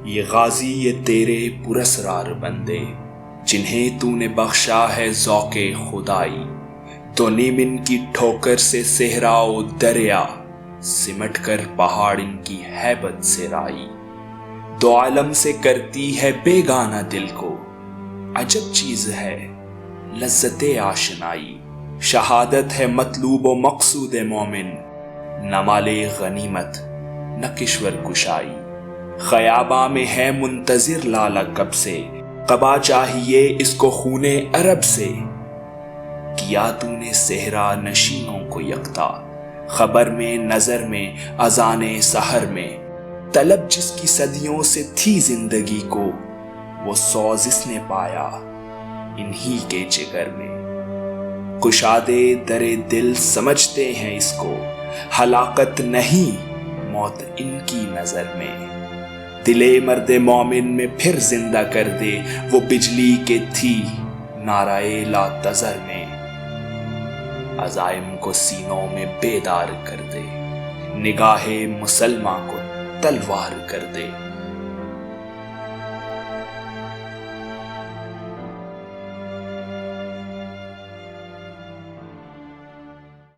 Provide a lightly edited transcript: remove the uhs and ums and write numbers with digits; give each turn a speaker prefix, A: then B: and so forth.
A: یہ غازی یہ تیرے پراسرار بندے، جنہیں تو نے بخشا ہے ذوق خدائی، تو نیم ان کی ٹھوکر سے صحرا و دریا، سمٹ کر پہاڑ ان کی ہیبت سے رائی۔ دو عالم سے کرتی ہے بیگانہ دل کو، عجب چیز ہے لذت آشنائی۔ شہادت ہے مطلوب و مقصود مومن، نہ مال غنیمت نہ کشور کشائی۔ خیاباں میں ہے منتظر لالا کب سے، قبا چاہیے اس کو خون عرب سے۔ کیا تو نے صحرا نشینوں کو یکتا، خبر میں نظر میں اذان سحر میں۔ طلب جس کی صدیوں سے تھی زندگی کو، وہ سوز اس نے پایا انہی کے جگر میں۔ کشادے در دل سمجھتے ہیں اس کو، ہلاکت نہیں موت ان کی نظر میں۔ دلے مرد مومن میں پھر زندہ کر دے، وہ بجلی کے تھی نعرہ لا تذر میں۔ عزائم کو سینوں میں بیدار کر دے، نگاہ مسلماں کو تلوار کر دے۔